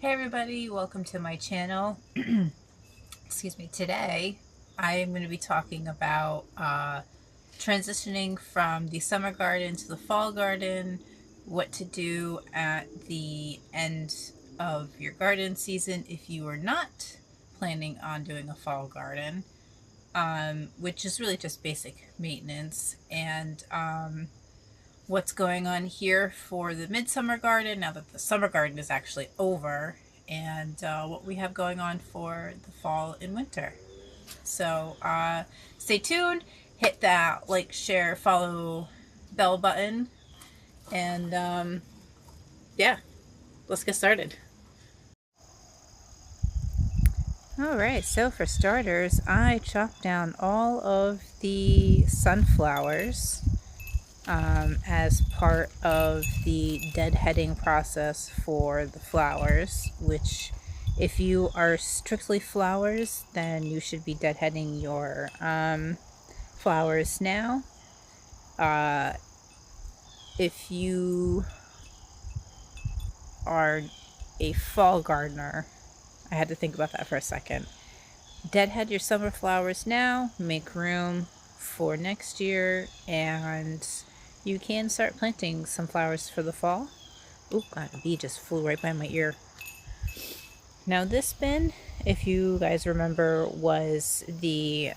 Hey everybody, welcome to my channel. Excuse me. Today I am going to be talking about transitioning from the summer garden to the fall garden, what to do at the end of your garden season if you are not planning on doing a fall garden, which is really just basic maintenance, and what's going on here for the midsummer garden now that the summer garden is actually over, and what we have going on for the fall and winter. So stay tuned, hit that like, share, follow, bell button, and yeah, let's get started. Alright, so for starters, I chopped down all of the sunflowers as part of the deadheading process for the flowers, which if you are strictly flowers, then you should be deadheading your flowers now. If you are a fall gardener, I had to think about that for a second. Deadhead your summer flowers now, make room for next year, and you can start planting some flowers for the fall. Oh god, a bee just flew right by my ear. Now this bin, if you guys remember, was the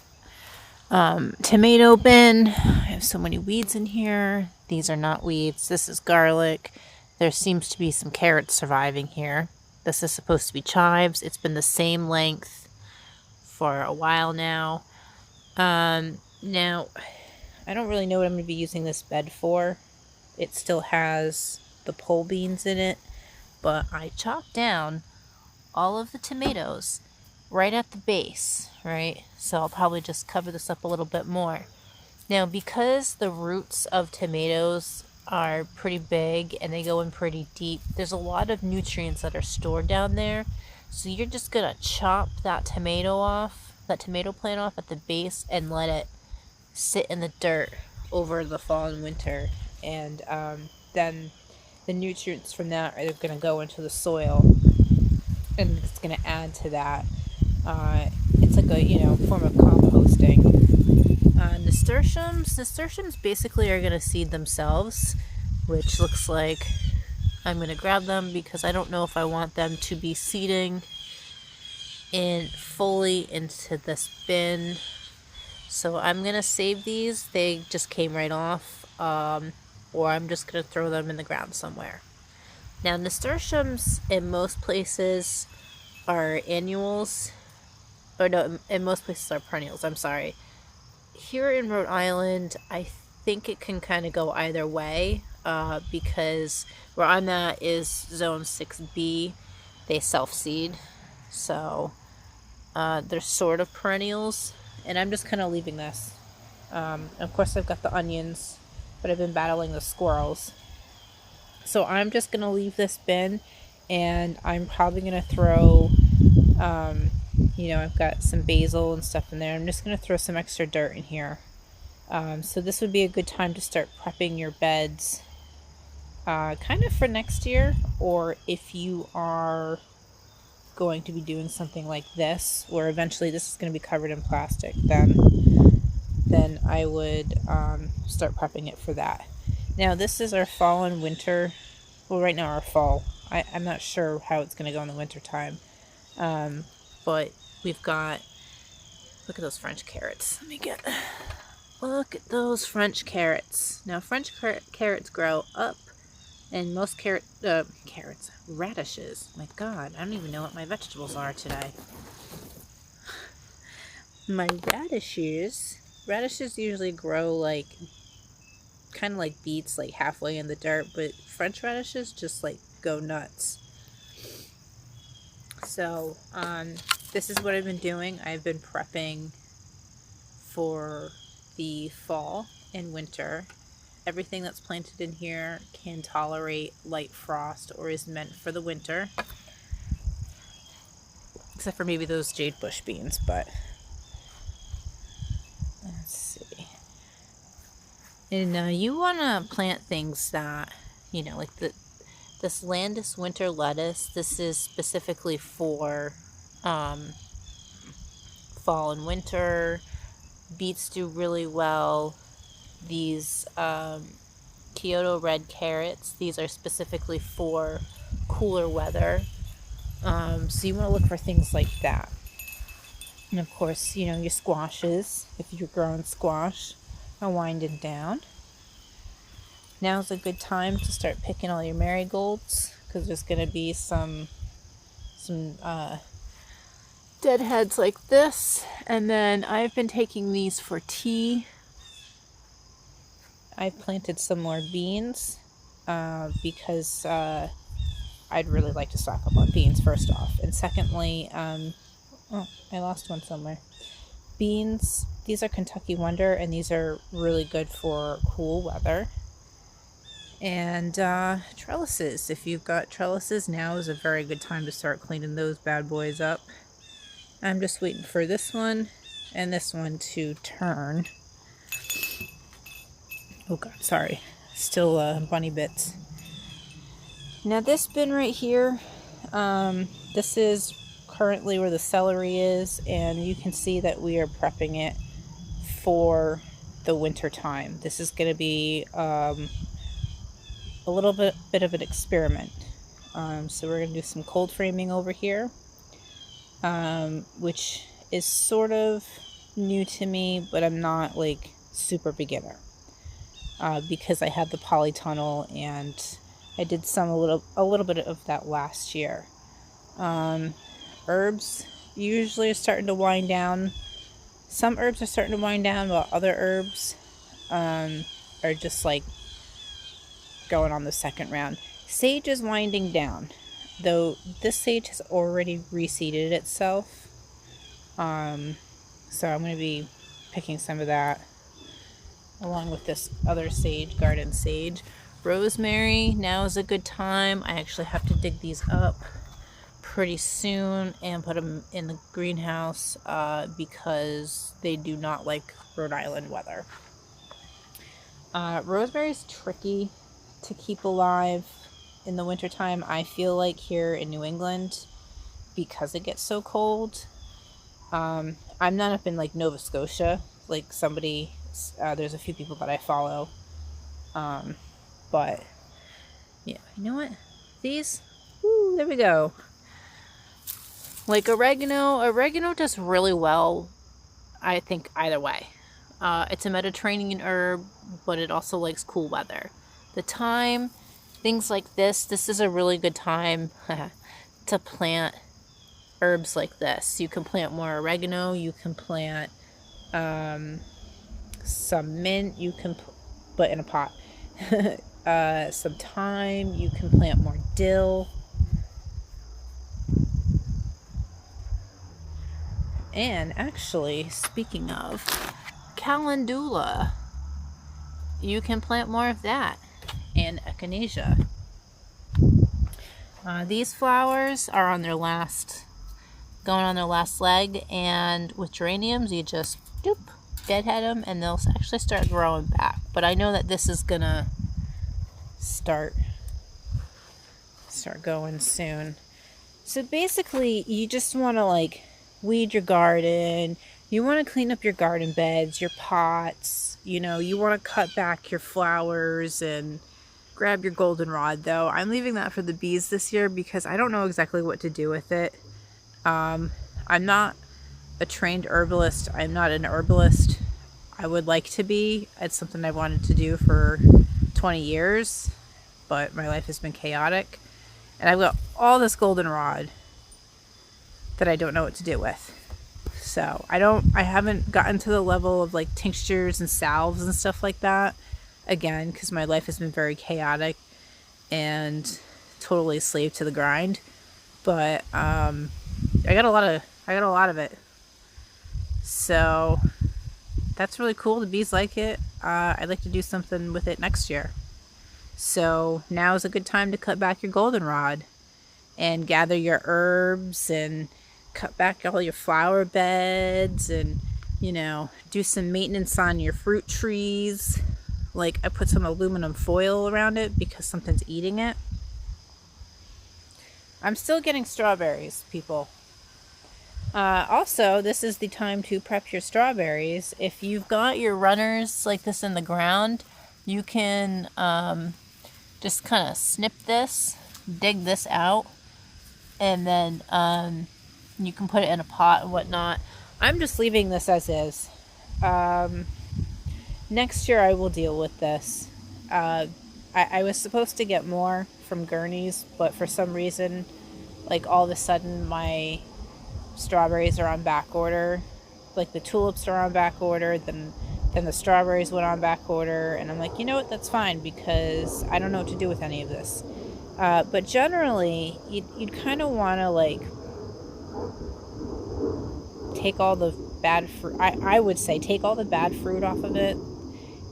tomato bin. I have so many weeds in here. These are not weeds. This is garlic. There seems to be some carrots surviving here. This is supposed to be chives. It's been the same length for a while now. Now, I don't really know what I'm going to be using this bed for. It still has the pole beans in it, but I chopped down all of the tomatoes right at the base, right? So I'll probably just cover this up a little bit more. Now, because the roots of tomatoes are pretty big and they go in pretty deep, there's a lot of nutrients that are stored down there. So you're just gonna chop that tomato plant off at the base and let it sit in the dirt over the fall and winter, and then the nutrients from that are going to go into the soil, and it's going to add to that. It's like a form of composting. Nasturtiums basically are going to seed themselves, which looks like I'm going to grab them because I don't know if I want them to be seeding in fully into this bin. So I'm going to save these. They just came right off. Or I'm just going to throw them in the ground somewhere. Now, nasturtiums in most places are annuals. Or no, in most places are perennials. I'm sorry. Here in Rhode Island, I think it can kind of go either way. Because where I'm at is Zone 6B. They self-seed. So they're sort of perennials. And I'm just kind of leaving this. Of course, I've got the onions, but I've been battling the squirrels. So I'm just going to leave this bin, and I'm probably going to throw, I've got some basil and stuff in there. I'm just going to throw some extra dirt in here. So this would be a good time to start prepping your beds, kind of for next year, or if you are going to be doing something like this, where eventually this is going to be covered in plastic, then I would start prepping it for that. Now this is our fall and winter. Well, right now our fall. I'm not sure how it's going to go in the winter time. But we've got, look at those French carrots. Look at those French carrots. Now French carrots grow up, and most radishes. My God, I don't even know what my vegetables are today. My radishes usually grow like kind of like beets, like halfway in the dirt, but French radishes just like go nuts. So this is what I've been doing. I've been prepping for the fall and winter. Everything that's planted in here can tolerate light frost or is meant for the winter, except for maybe those jade bush beans. But let's see. And you want to plant things that, like this Landis winter lettuce. This is specifically for fall and winter. Beets do really well. These Kyoto red carrots, these are specifically for cooler weather. So you want to look for things like that. And of course, you know, your squashes, if you're growing squash, are winding down. Now's a good time to start picking all your marigolds, because there's going to be some deadheads like this. And then I've been taking these for tea. I've planted some more beans because I'd really like to stock up on beans, first off. And secondly, oh, I lost one somewhere. Beans, these are Kentucky Wonder, and these are really good for cool weather. And trellises. If you've got trellises, now is a very good time to start cleaning those bad boys up. I'm just waiting for this one and this one to turn. Oh god, sorry. Still bunny bits. Now this bin right here, this is currently where the celery is, and you can see that we are prepping it for the winter time. This is going to be a little bit of an experiment. So we're going to do some cold framing over here, which is sort of new to me, but I'm not like super beginner. Because I had the polytunnel and I did a little bit of that last year. Herbs usually are starting to wind down. Some herbs are starting to wind down, while other herbs are just like going on the second round. Sage is winding down, though this sage has already reseeded itself. So I'm going to be picking some of that along with this other sage, garden sage. Rosemary, now is a good time. I actually have to dig these up pretty soon and put them in the greenhouse because they do not like Rhode Island weather. Rosemary is tricky to keep alive in the wintertime, I feel like, here in New England, because it gets so cold. I'm not up in like Nova Scotia, like somebody, there's a few people that I follow, but yeah, you know what, these, woo, there we go. Like oregano does really well, I think, either way. It's a Mediterranean herb, but it also likes cool weather. The thyme, things like this is a really good time to plant herbs like this. You can plant more oregano, you can plant some mint, you can but in a pot. Some thyme, you can plant more dill. And actually, speaking of calendula, you can plant more of that, and echinacea. These flowers are on their going on their last leg, and with geraniums, you just deadhead them, and they'll actually start growing back. But I know that this is gonna start going soon. So basically, you just want to like weed your garden. You want to clean up your garden beds, your pots. You know, you want to cut back your flowers and grab your goldenrod. Though I'm leaving that for the bees this year because I don't know exactly what to do with it. I'm not a trained herbalist. I'm not an herbalist. I would like to be. It's something I've wanted to do for 20 years, but my life has been chaotic. And I've got all this goldenrod that I don't know what to do with. So I haven't gotten to the level of like tinctures and salves and stuff like that, again, because my life has been very chaotic and totally slave to the grind. But I got a lot of it. So that's really cool. The bees like it. I'd like to do something with it next year. So now is a good time to cut back your goldenrod and gather your herbs and cut back all your flower beds and, you know, do some maintenance on your fruit trees. Like I put some aluminum foil around it because something's eating it. I'm still getting strawberries, people. Also, this is the time to prep your strawberries. If you've got your runners like this in the ground, you can just kind of snip this, dig this out, and then you can put it in a pot and whatnot. I'm just leaving this as is. Next year I will deal with this. I was supposed to get more from Gurney's, but for some reason, like all of a sudden my strawberries are on back order. Like the tulips are on back order, then the strawberries went on back order, and I'm like, you know what, that's fine because I don't know what to do with any of this. But generally, you'd kind of want to like take all the bad fruit. I would say take all the bad fruit off of it.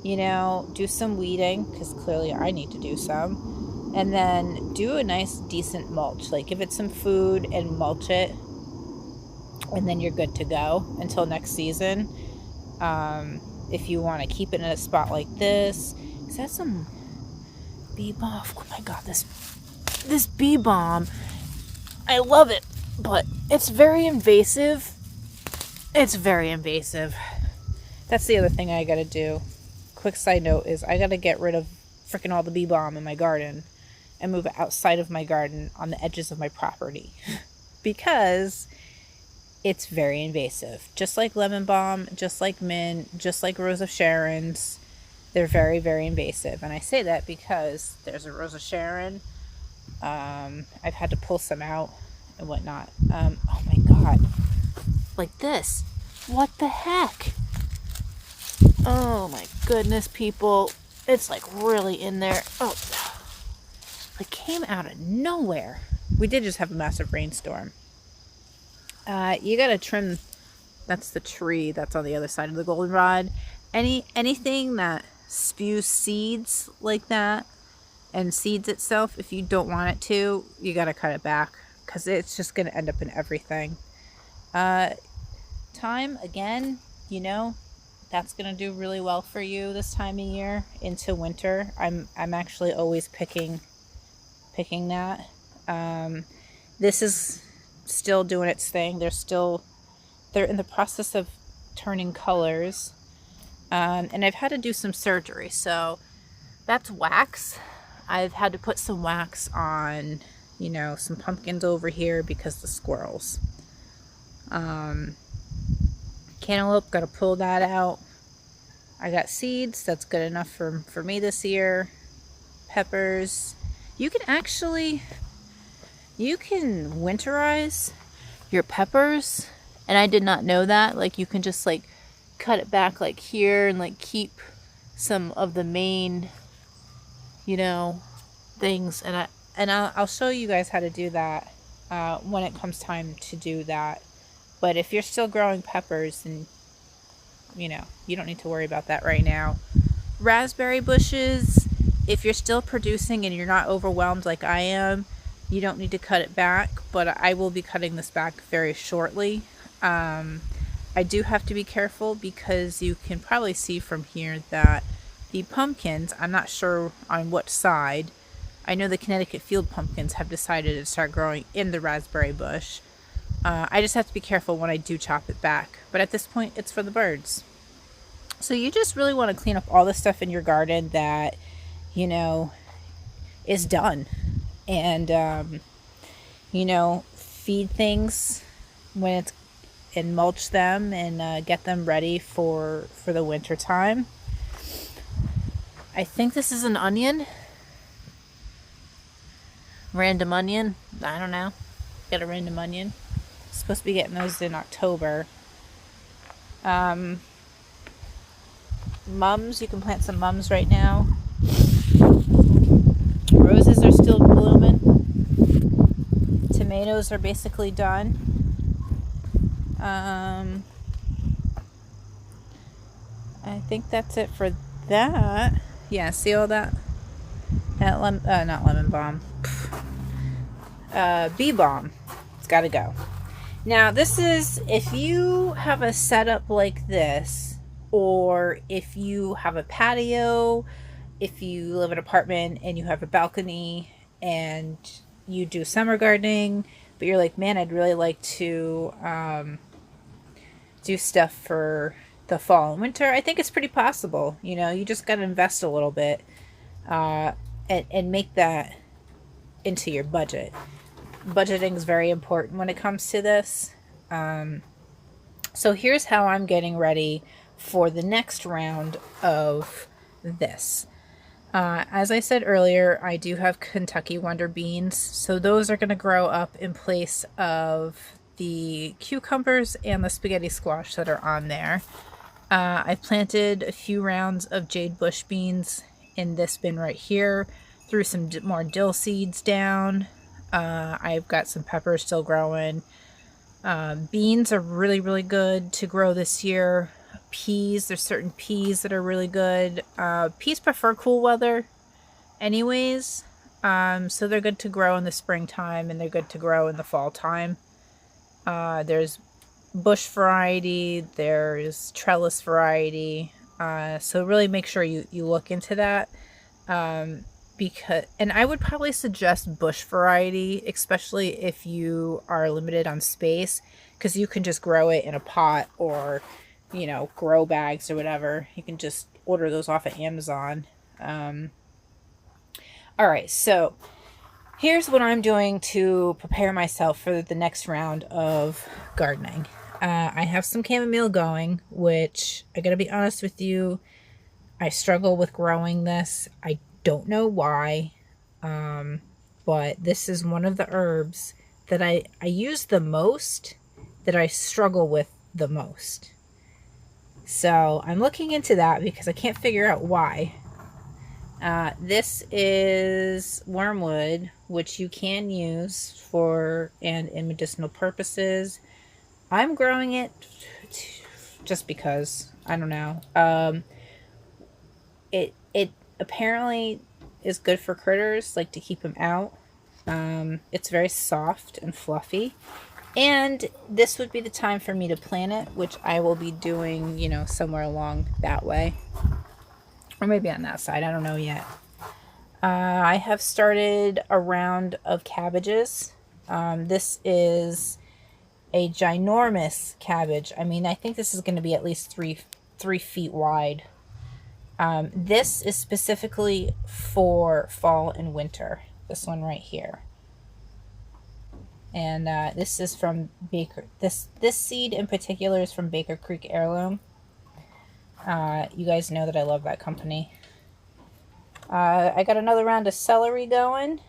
You know, do some weeding because clearly I need to do some, and then do a nice decent mulch. Like give it some food and mulch it, and then you're good to go until next season. If you want to keep it in a spot like this, is that some bee balm? Oh my god, this bee balm, I love it, but it's very invasive. It's very invasive. That's the other thing I gotta do. Quick side note is I gotta get rid of freaking all the bee balm in my garden and move it outside of my garden on the edges of my property because it's very invasive. Just like lemon balm, just like mint, just like Rose of Sharon's, they're very, very invasive. And I say that because there's a Rose of Sharon. I've had to pull some out and whatnot. Oh my god. Like this. What the heck? Oh my goodness, people. It's like really in there. Oh, it came out of nowhere. We did just have a massive rainstorm. You gotta trim. That's the tree that's on the other side of the goldenrod. Anything that spews seeds like that and seeds itself, if you don't want it to, you gotta cut it back because it's just gonna end up in everything. Thyme, again, you know, that's gonna do really well for you this time of year into winter. I'm actually always picking that. This is still doing its thing. They're in the process of turning colors, and I've had to do some surgery, so that's wax. I've had to put some wax on, you know, some pumpkins over here because the squirrels. Cantaloupe, gotta pull that out. I got seeds, that's good enough for me this year. Peppers. You can winterize your peppers, and I did not know that. Like you can just like cut it back like here and like keep some of the main, you know, things, and I'll show you guys how to do that when it comes time to do that. But if you're still growing peppers, then you know, you don't need to worry about that right now. Raspberry bushes, if you're still producing and you're not overwhelmed like I am, you don't need to cut it back, but I will be cutting this back very shortly. I do have to be careful because you can probably see from here that the pumpkins, I'm not sure on what side. I know the Connecticut field pumpkins have decided to start growing in the raspberry bush. I just have to be careful when I do chop it back. But at this point, it's for the birds. So you just really want to clean up all the stuff in your garden that, you know, is done. And, you know, feed things when it's, and mulch them and get them ready for the winter time. I think this is an onion. Random onion. I don't know. Get a random onion. Supposed to be getting those in October. Mums, you can plant some mums right now. Roses are still blooming. Tomatoes are basically done. I think that's it for that. Yeah, see all that? That not lemon balm. Bee balm. It's got to go. Now, this is if you have a setup like this, or if you have a patio, if you live in an apartment and you have a balcony and you do summer gardening, but you're like, man, I'd really like to do stuff for the fall and winter, I think it's pretty possible. You know, you just got to invest a little bit and make that into your budget. Budgeting is very important when it comes to this. So here's how I'm getting ready for the next round of this. As I said earlier, I do have Kentucky Wonder Beans, so those are going to grow up in place of the cucumbers and the spaghetti squash that are on there. I planted a few rounds of jade bush beans in this bin right here, threw some more dill seeds down. I've got some peppers still growing. Beans are really, really good to grow this year. Peas, there's certain peas that are really good. Peas prefer cool weather anyways, so they're good to grow in the springtime and they're good to grow in the fall time. There's bush variety, there's trellis variety, so really make sure you look into that. And I would probably suggest bush variety, especially if you are limited on space, because you can just grow it in a pot or, you know, grow bags or whatever. You can just order those off of Amazon. All right, so here's what I'm doing to prepare myself for the next round of gardening. I have some chamomile going, which I gotta be honest with you, I struggle with growing this. I don't know why, but this is one of the herbs that I use the most, that I struggle with the most. So I'm looking into that because I can't figure out why. This is wormwood, which you can use for and in medicinal purposes. I'm growing it just because, I don't know. It apparently is good for critters, like to keep them out. It's very soft and fluffy. And this would be the time for me to plant it, which I will be doing, you know, somewhere along that way. Or maybe on that side, I don't know yet. I have started a round of cabbages. This is a ginormous cabbage. I mean, I think this is going to be at least three feet wide. This is specifically for fall and winter. This one right here. And this is from Baker. This seed in particular is from Baker Creek Heirloom. You guys know that I love that company. I got another round of celery going,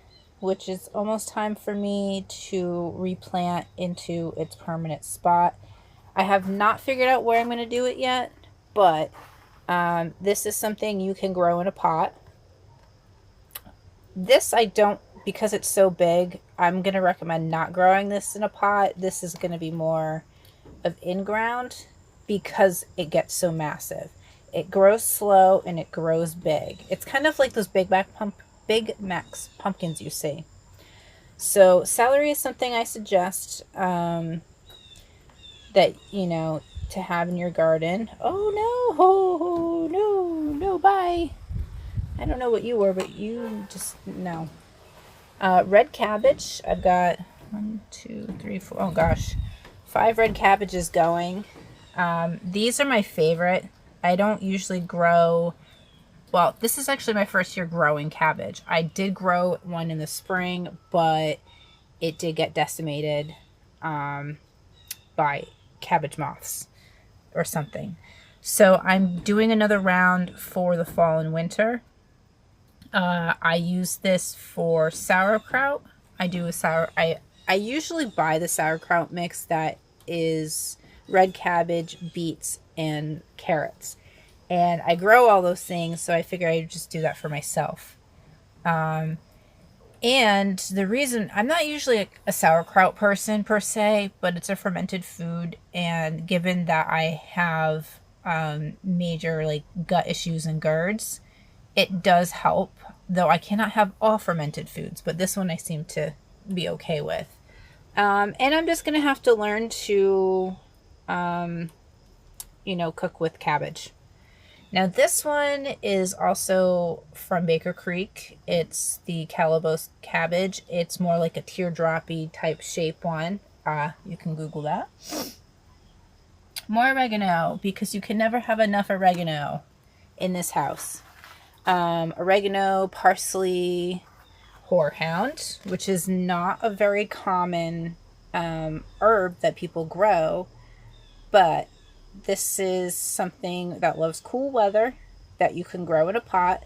which is almost time for me to replant into its permanent spot. I have not figured out where I'm going to do it yet, but this is something you can grow in a pot. This I don't, because it's so big, I'm going to recommend not growing this in a pot. This is going to be more of in-ground because it gets so massive. It grows slow and it grows big. It's kind of like those Big Macs pumpkins you see. So celery is something I suggest that, you know, to have in your garden. Oh no, bye. I don't know what you were, but you just, no. Red cabbage, I've got 1, 2, 3, 4, oh gosh, 5 red cabbages going. These are my favorite. I don't usually grow, well, this is actually my first year growing cabbage. I did grow one in the spring, but it did get decimated by cabbage moths or something. So I'm doing another round for the fall and winter. I use this for sauerkraut. I usually buy the sauerkraut mix that is red cabbage, beets, and carrots. And I grow all those things, so I figure I'd just do that for myself. And the reason, I'm not usually a sauerkraut person per se, but it's a fermented food, and given that I have major like gut issues and GERDs, it does help, though I cannot have all fermented foods, but this one I seem to be okay with. And I'm just going to have to learn to, you know, cook with cabbage. Now this one is also from Baker Creek. It's the Calabos cabbage. It's more like a teardroppy type shape one. You can Google that. More oregano, because you can never have enough oregano in this house. Oregano, parsley, horehound, which is not a very common herb that people grow, but this is something that loves cool weather, that you can grow in a pot,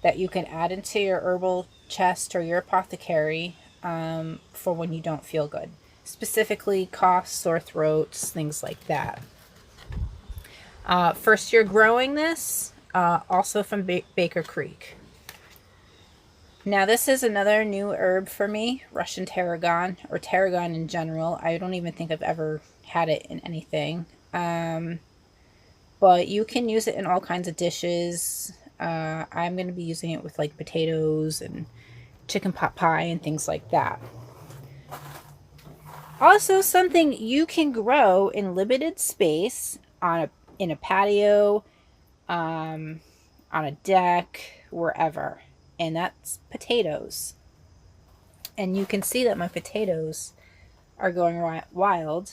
that you can add into your herbal chest or your apothecary for when you don't feel good. Specifically coughs, sore throats, things like that. First year growing this, also from Baker Creek. Now this is another new herb for me, Russian tarragon, or tarragon in general. I don't even think I've ever had it in anything. But you can use it in all kinds of dishes. I'm going to be using it with like potatoes and chicken pot pie and things like that. Also something you can grow in limited space in a patio, on a deck, wherever. And that's potatoes. And you can see that my potatoes are going wild.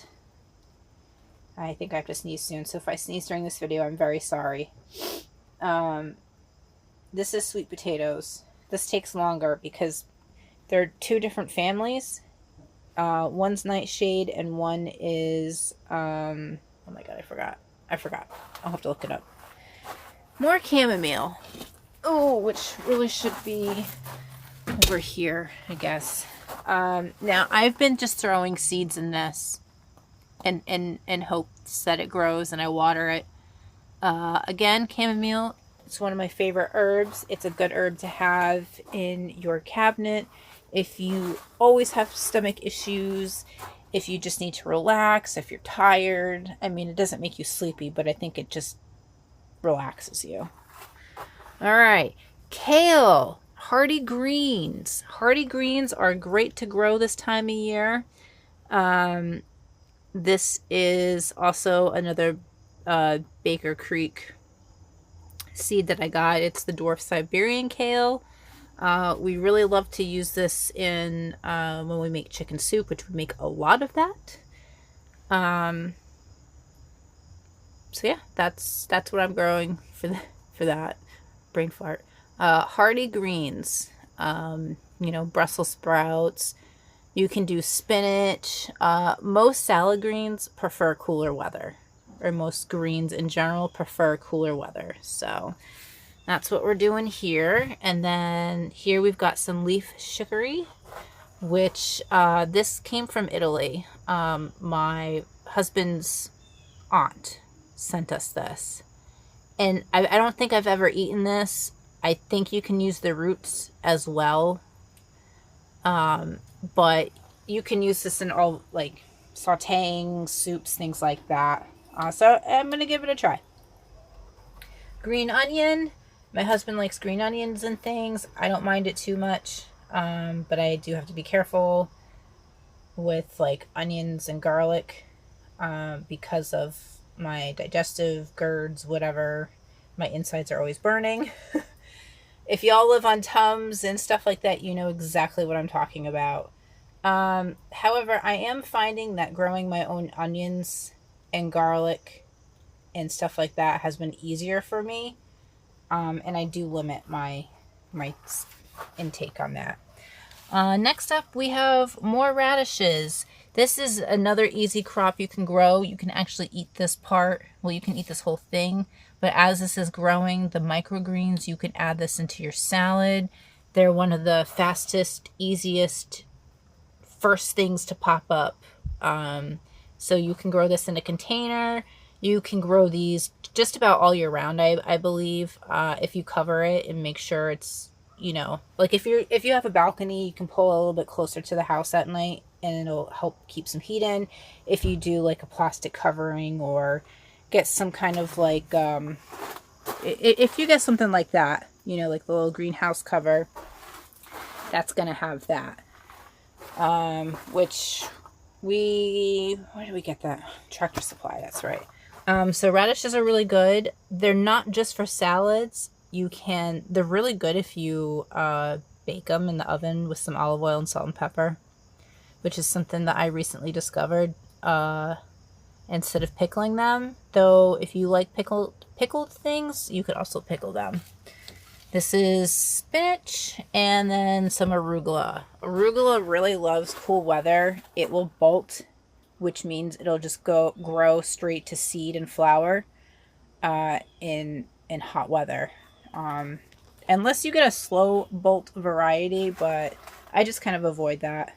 I think I have to sneeze soon, so if I sneeze during this video, I'm very sorry. This is sweet potatoes. This takes longer because they're two different families. One's nightshade and one is, oh my god, I forgot. I'll have to look it up. More chamomile. Oh, which really should be over here, I guess. Now, I've been just throwing seeds in this in hopes that it grows, and I water it. Again, chamomile, it's one of my favorite herbs. It's a good herb to have in your cabinet if you always have stomach issues, if you just need to relax, if you're tired. I mean, it doesn't make you sleepy, but I think it just relaxes you. All right, kale, hardy greens. Hardy greens are great to grow this time of year. This is also another Baker Creek seed that I got. It's the dwarf Siberian kale. We really love to use this in when we make chicken soup, which we make a lot of that. So yeah, that's what I'm growing for that. Brain fart. Hardy greens. You know, Brussels sprouts. You can do spinach. Most salad greens prefer cooler weather, or most greens in general prefer cooler weather. So that's what we're doing here. And then here we've got some leaf chicory, which this came from Italy. My husband's aunt sent us this. And I don't think I've ever eaten this. I think you can use the roots as well. But you can use this in all, like, sauteing, soups, things like that. So I'm going to give it a try. Green onion. My husband likes green onions and things. I don't mind it too much. But I do have to be careful with, like, onions and garlic. Because of my digestive GERDs, whatever. My insides are always burning. If y'all live on Tums and stuff like that, you know exactly what I'm talking about. However, I am finding that growing my own onions and garlic and stuff like that has been easier for me. And I do limit my intake on that. Next up, we have more radishes. This is another easy crop you can grow. You can actually eat this part. Well, you can eat this whole thing. But as this is growing, the microgreens, you can add this into your salad. They're one of the fastest, easiest, first things to pop up. So you can grow this in a container. You can grow these just about all year round, I believe, if you cover it and make sure it's, you know, like if you have a balcony, you can pull a little bit closer to the house at night and it'll help keep some heat in. If you do like a plastic covering or get some kind of like, if you get something like that, you know, like the little greenhouse cover, that's going to have that. Which where did we get that? Tractor Supply, that's right. So radishes are really good. They're not just for salads. They're really good if you bake them in the oven with some olive oil and salt and pepper, which is something that I recently discovered. Instead of pickling them, though, if you like pickled things, you could also pickle them. This is spinach and then some arugula. Arugula really loves cool weather. It will bolt, which means it'll just grow straight to seed and flower in hot weather. Unless you get a slow bolt variety, but I just kind of avoid that.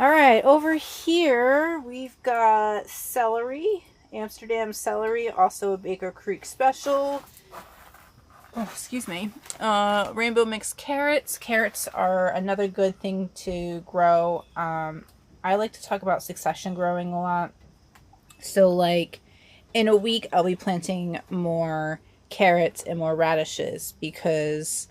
All right, over here we've got celery, Amsterdam celery, also a Baker Creek special. Oh, excuse me. Rainbow mixed carrots. Carrots are another good thing to grow. I like to talk about succession growing a lot. So like in a week, I'll be planting more carrots and more radishes because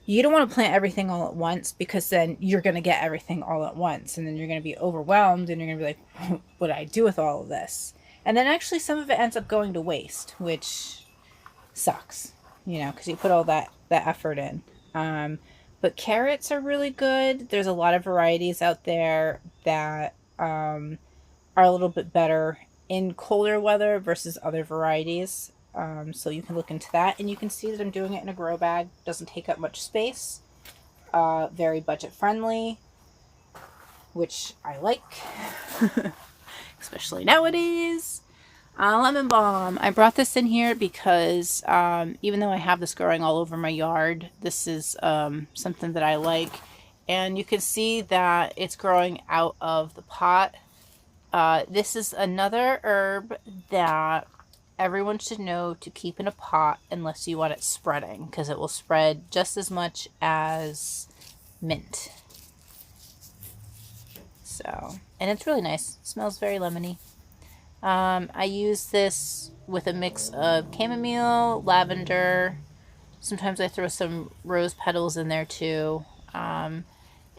you don't want to plant everything all at once, because then you're going to get everything all at once. And then you're going to be overwhelmed and you're going to be like, what do I do with all of this? And then actually some of it ends up going to waste, which sucks, because you put all that effort in. But carrots are really good. There's a lot of varieties out there that are a little bit better in colder weather versus other varieties. So you can look into that, and you can see that I'm doing it in a grow bag. Doesn't take up much space. Very budget friendly, which I like, especially nowadays. Lemon balm. I brought this in here because even though I have this growing all over my yard, this is something that I like. And you can see that it's growing out of the pot. This is another herb that everyone should know to keep in a pot unless you want it spreading, because it will spread just as much as mint. So, and it's really nice. It smells very lemony. I use this with a mix of chamomile, lavender. Sometimes I throw some rose petals in there too. And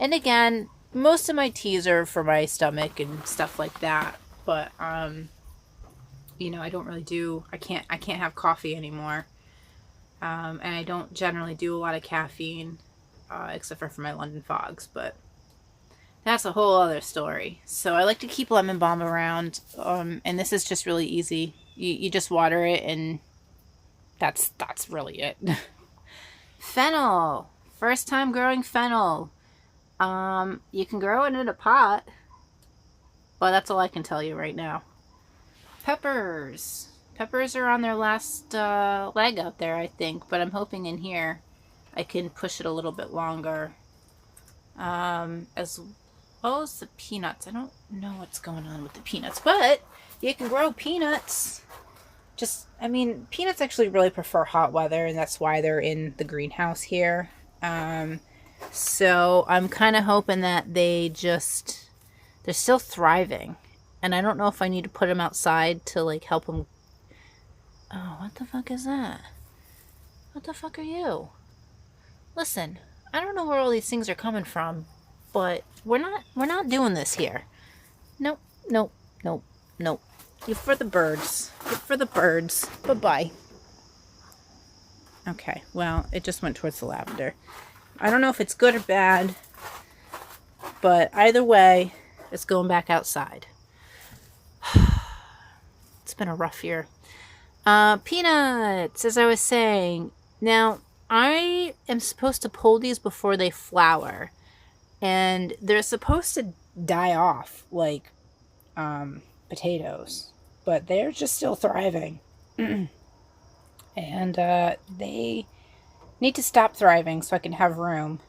again, most of my teas are for my stomach and stuff like that. But I don't really I can't have coffee anymore. And I don't generally do a lot of caffeine, except for my London fogs, but that's a whole other story. So I like to keep lemon balm around, and this is just really easy. You just water it, and that's really it. Fennel. First time growing fennel. You can grow it in a pot, but that's all I can tell you right now. Peppers. Peppers are on their last leg out there, I think, but I'm hoping in here I can push it a little bit longer. As well as the peanuts. I don't know what's going on with the peanuts, but you can grow peanuts. Peanuts actually really prefer hot weather, and that's why they're in the greenhouse here. So I'm kind of hoping that they're still thriving. And I don't know if I need to put them outside to like help them. Oh, what the fuck is that? What the fuck are you? Listen, I don't know where all these things are coming from, but we're not doing this here. Nope. You're for the birds. Bye-bye. Okay, well, it just went towards the lavender. I don't know if it's good or bad, but either way, it's going back outside. It's been a rough year. Peanuts, as I was saying. Now, I am supposed to pull these before they flower, and they're supposed to die off like potatoes, but they're just still thriving. And they need to stop thriving so I can have room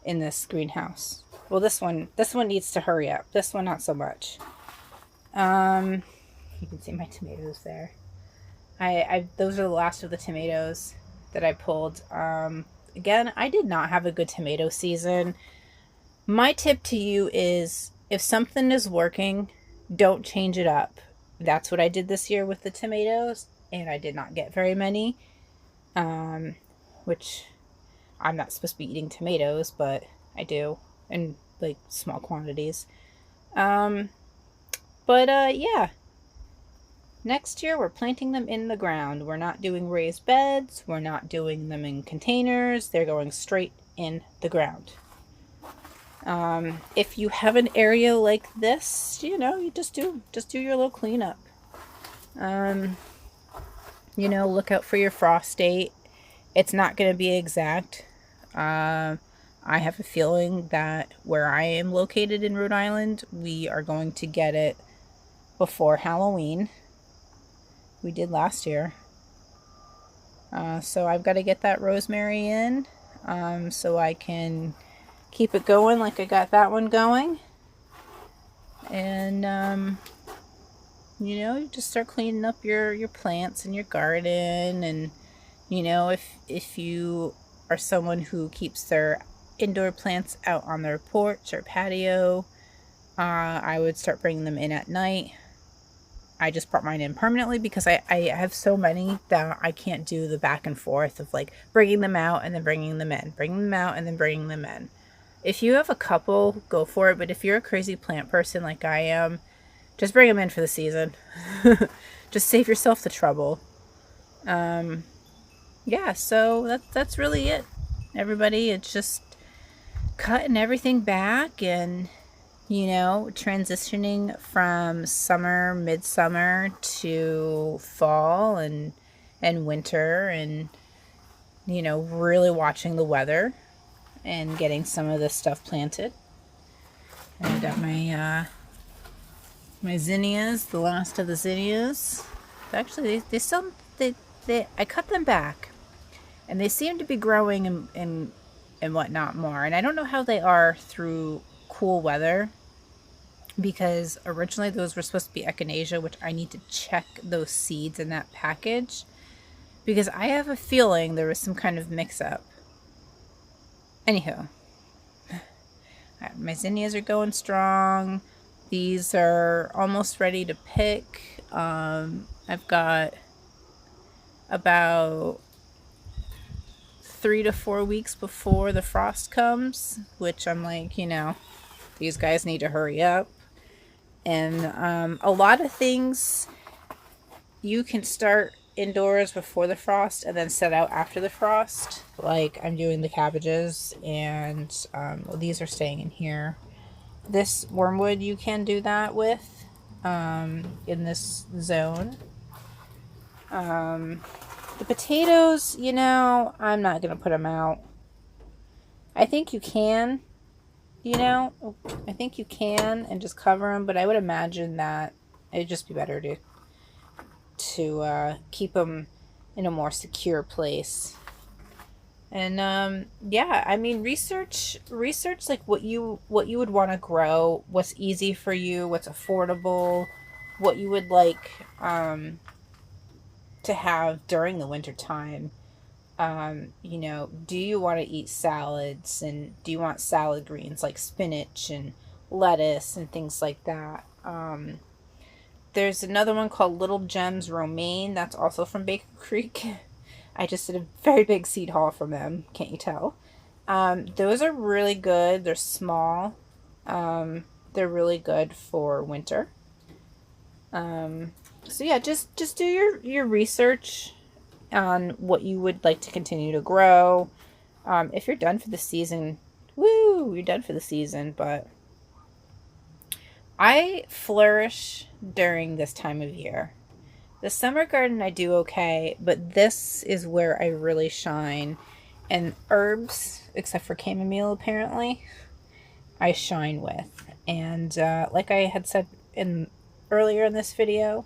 in this greenhouse. Well, this one needs to hurry up. This one, not so much. You can see my tomatoes there. Those are the last of the tomatoes that I pulled. Again, I did not have a good tomato season. My tip to you is, if something is working, don't change it up. That's what I did this year with the tomatoes, and I did not get very many. Which I'm not supposed to be eating tomatoes, but I do in like small quantities. Yeah. Next year, we're planting them in the ground. We're not doing raised beds. We're not doing them in containers. They're going straight in the ground. If you have an area like this, you know, you just do your little cleanup. You know, look out for your frost date. It's not going to be exact. I have a feeling that where I am located in Rhode Island, we are going to get it before Halloween. We did last year. So I've got to get that rosemary in so I can keep it going like I got that one going. And, you know, you just start cleaning up your plants in your garden. And, you know, if you are someone who keeps their indoor plants out on their porch or patio, I would start bringing them in at night. I just brought mine in permanently because I have so many that I can't do the back and forth of like bringing them out and then bringing them in, bringing them out and then bringing them in. If you have a couple, go for it. But if you're a crazy plant person like I am, just bring them in for the season. Just save yourself the trouble. Yeah, so that's really it, everybody. It's just cutting everything back and, you know, transitioning from summer, midsummer to fall and winter, and, you know, really watching the weather and getting some of this stuff planted. And I got my zinnias, the last of the zinnias. Actually, they still I cut them back, and they seem to be growing and whatnot more. And I don't know how they are through cool weather, because originally those were supposed to be echinacea, which I need to check those seeds in that package, because I have a feeling there was some kind of mix-up. Anywho, my zinnias are going strong. These are almost ready to pick. I've got about 3 to 4 weeks before the frost comes, which I'm like, you know, these guys need to hurry up. And a lot of things you can start indoors before the frost and then set out after the frost. Like I'm doing the cabbages, and well, these are staying in here. This wormwood you can do that with in this zone. The potatoes, you know, I'm not going to put them out. I think you can, you know, I think you can and just cover them, but I would imagine that it'd just be better to keep them in a more secure place. And yeah, I mean, research like what you would want to grow, what's easy for you, what's affordable, what you would like to have during the winter time. You know, do you want to eat salads, and do you want salad greens like spinach and lettuce and things like that? There's another one called Little Gems Romaine that's also from Baker Creek. I just did a very big seed haul from them, can't you tell? Those are really good. They're small. They're really good for winter. So yeah, just do your research on what you would like to continue to grow. If you're done for the season, woo, you're done for the season. But I flourish during this time of year. The summer garden I do okay, but this is where I really shine. And herbs, except for chamomile apparently, I shine with. And like I had said earlier in this video,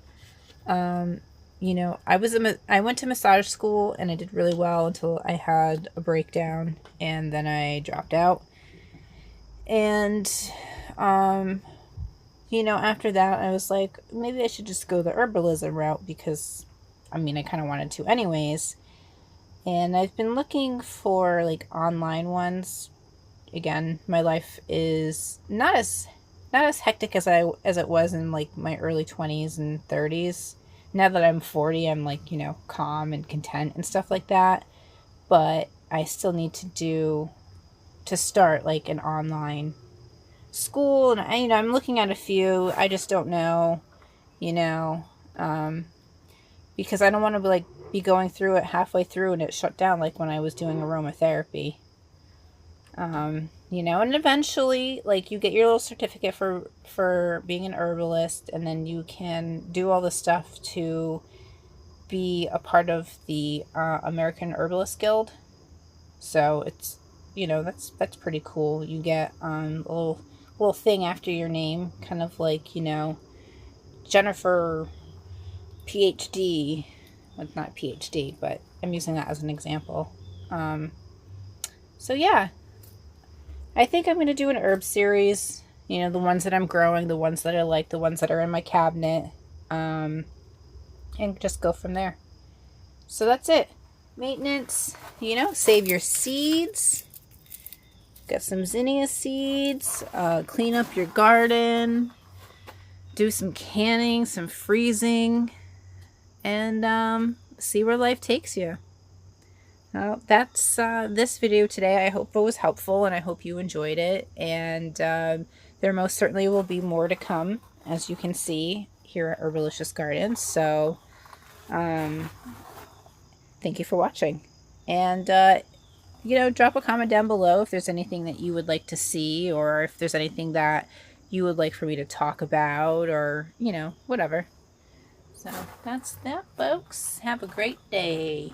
you know, I went to massage school and I did really well until I had a breakdown, and then I dropped out. And you know, after that I was like, maybe I should just go the herbalism route, because I mean, I kind of wanted to anyways. And I've been looking for like online ones. Again, my life is not as hectic as it was in like my early 20s and 30s. Now that I'm 40, I'm like, you know, calm and content and stuff like that. But I still need to start like an online school, and you know, I'm looking at a few. I just don't know, you know, because I don't want to like be going through it halfway through and it shut down like when I was doing aromatherapy. You know, and eventually, like, you get your little certificate for being an herbalist, and then you can do all the stuff to be a part of the American Herbalist Guild. So it's, you know, that's pretty cool. You get a little thing after your name, kind of like, you know, Jennifer PhD. Well, not PhD, but I'm using that as an example. So yeah, I think I'm going to do an herb series. You know, the ones that I'm growing, the ones that I like, the ones that are in my cabinet, and just go from there. So that's it. Maintenance, you know, save your seeds. Got some zinnia seeds. Clean up your garden. Do some canning, some freezing, and see where life takes you. Well, that's this video today. I hope it was helpful, and I hope you enjoyed it. And there most certainly will be more to come, as you can see here at Herbalicious Gardens. So thank you for watching. And you know, drop a comment down below if there's anything that you would like to see, or if there's anything that you would like for me to talk about, or, you know, whatever. So that's that, folks. Have a great day.